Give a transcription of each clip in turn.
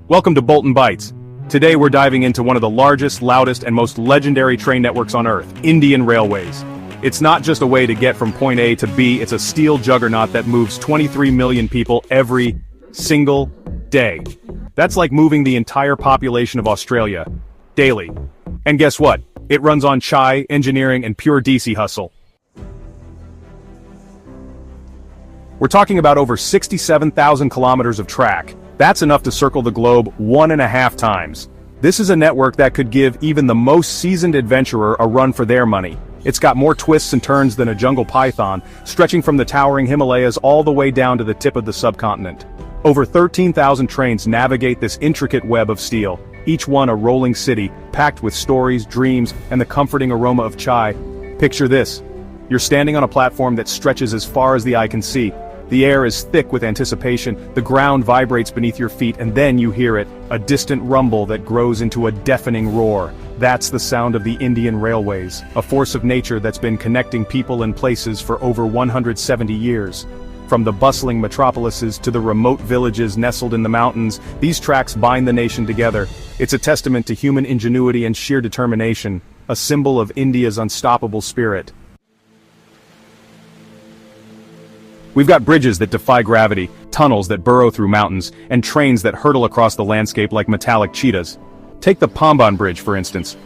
Welcome to Bolton Bytes. Today we're diving into one of the largest, loudest, and most legendary train networks on Earth, Indian Railways. It's not just a way to get from point A to B, it's a steel juggernaut that moves 23 million people every single day. That's like moving the entire population of Australia, daily. And guess what? It runs on chai, engineering, and pure DC hustle. We're talking about over 67,000 kilometers of track. That's enough to circle the globe 1.5 times. This is a network that could give even the most seasoned adventurer a run for their money. It's got more twists and turns than a jungle python, stretching from the towering Himalayas all the way down to the tip of the subcontinent. Over 13,000 trains navigate this intricate web of steel, each one a rolling city, packed with stories, dreams, and the comforting aroma of chai. Picture this. You're standing on a platform that stretches as far as the eye can see. The air is thick with anticipation, the ground vibrates beneath your feet, and then you hear it, a distant rumble that grows into a deafening roar. That's the sound of the Indian Railways, a force of nature that's been connecting people and places for over 170 years. From the bustling metropolises to the remote villages nestled in the mountains, these tracks bind the nation together. It's a testament to human ingenuity and sheer determination, a symbol of India's unstoppable spirit. We've got bridges that defy gravity, tunnels that burrow through mountains, and trains that hurtle across the landscape like metallic cheetahs. Take the Pamban Bridge, for instance.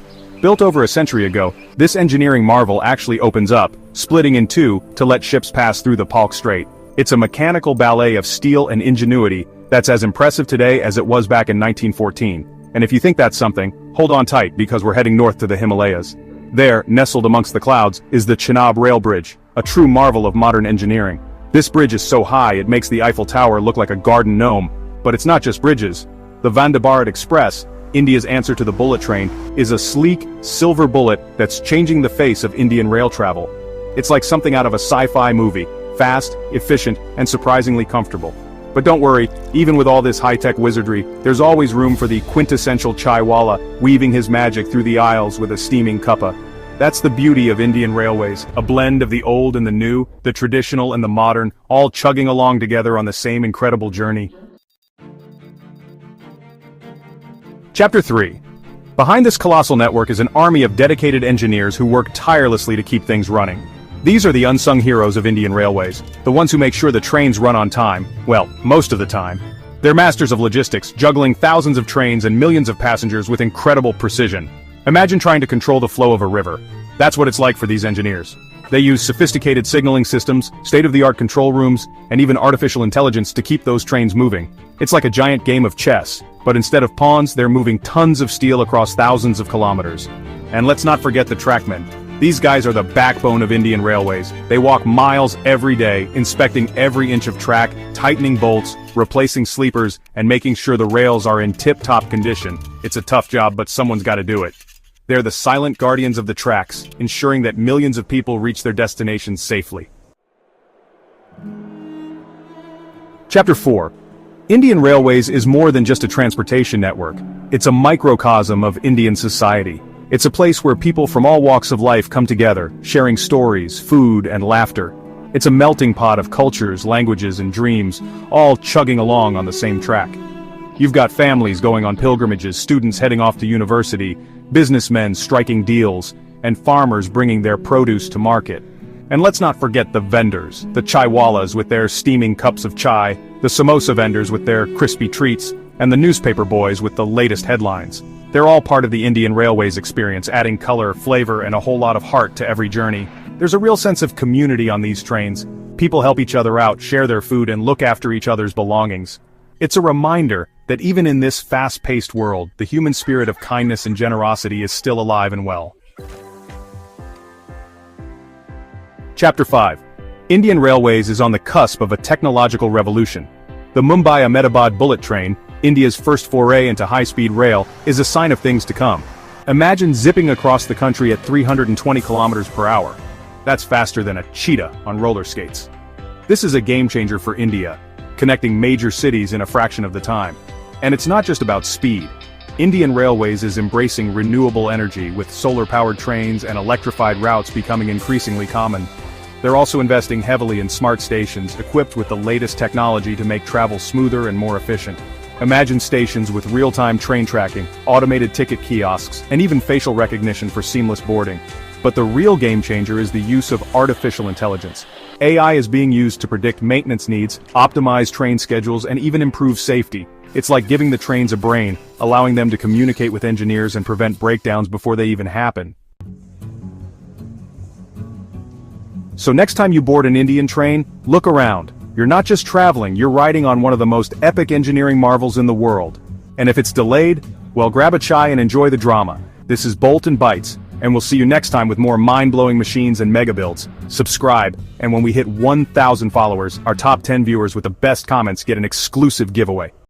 Built over a century ago, this engineering marvel actually opens up, splitting in two to let ships pass through the Palk Strait. It's a mechanical ballet of steel and ingenuity that's as impressive today as it was back in 1914. And if you think that's something, hold on tight because we're heading north to the Himalayas. There, nestled amongst the clouds, is the Chenab Rail Bridge, a true marvel of modern engineering. This bridge is so high it makes the Eiffel Tower look like a garden gnome. But it's not just bridges. The Vande Bharat Express, India's answer to the bullet train, is a sleek, silver bullet that's changing the face of Indian rail travel. It's like something out of a sci-fi movie, fast, efficient, and surprisingly comfortable. But don't worry, even with all this high-tech wizardry, there's always room for the quintessential chaiwala, weaving his magic through the aisles with a steaming cuppa. That's the beauty of Indian Railways, a blend of the old and the new, the traditional and the modern, all chugging along together on the same incredible journey. Chapter 3. Behind this colossal network is an army of dedicated engineers who work tirelessly to keep things running. These are the unsung heroes of Indian Railways, the ones who make sure the trains run on time, well, most of the time. They're masters of logistics, juggling thousands of trains and millions of passengers with incredible precision. Imagine trying to control the flow of a river. That's what it's like for these engineers. They use sophisticated signaling systems, state-of-the-art control rooms, and even artificial intelligence to keep those trains moving. It's like a giant game of chess, but instead of pawns, they're moving tons of steel across thousands of kilometers. And let's not forget the trackmen. These guys are the backbone of Indian Railways. They walk miles every day, inspecting every inch of track, tightening bolts, replacing sleepers, and making sure the rails are in tip-top condition. It's a tough job, but someone's got to do it. They're the silent guardians of the tracks, ensuring that millions of people reach their destinations safely. Chapter 4. Indian Railways is more than just a transportation network. It's a microcosm of Indian society. It's a place where people from all walks of life come together, sharing stories, food, and laughter. It's a melting pot of cultures, languages, and dreams, all chugging along on the same track. You've got families going on pilgrimages, students heading off to university, businessmen striking deals, and farmers bringing their produce to market. And let's not forget the vendors, the chaiwalas with their steaming cups of chai, the samosa vendors with their crispy treats, and the newspaper boys with the latest headlines. They're all part of the Indian Railways experience, adding color, flavor, and a whole lot of heart to every journey. There's a real sense of community on these trains. People help each other out, share their food, and look after each other's belongings. It's a reminder that even in this fast-paced world, the human spirit of kindness and generosity is still alive and well. Chapter 5. Indian Railways is on the cusp of a technological revolution. The Mumbai-Ahmedabad bullet train, India's first foray into high-speed rail, is a sign of things to come. Imagine zipping across the country at 320 kilometers per hour. That's faster than a cheetah on roller skates. This is a game-changer for India, connecting major cities in a fraction of the time. And it's not just about speed. Indian Railways is embracing renewable energy, with solar-powered trains and electrified routes becoming increasingly common. They're also investing heavily in smart stations, equipped with the latest technology to make travel smoother and more efficient. Imagine stations with real-time train tracking, automated ticket kiosks, and even facial recognition for seamless boarding. But the real game changer is the use of artificial intelligence. AI is being used to predict maintenance needs, optimize train schedules, and even improve safety. It's like giving the trains a brain, allowing them to communicate with engineers and prevent breakdowns before they even happen. So next time you board an Indian train, look around. You're not just traveling, you're riding on one of the most epic engineering marvels in the world. And if it's delayed, well, grab a chai and enjoy the drama. This is Bolt and Bytes, and we'll see you next time with more mind-blowing machines and mega builds. Subscribe, and when we hit 1,000 followers, our top 10 viewers with the best comments get an exclusive giveaway.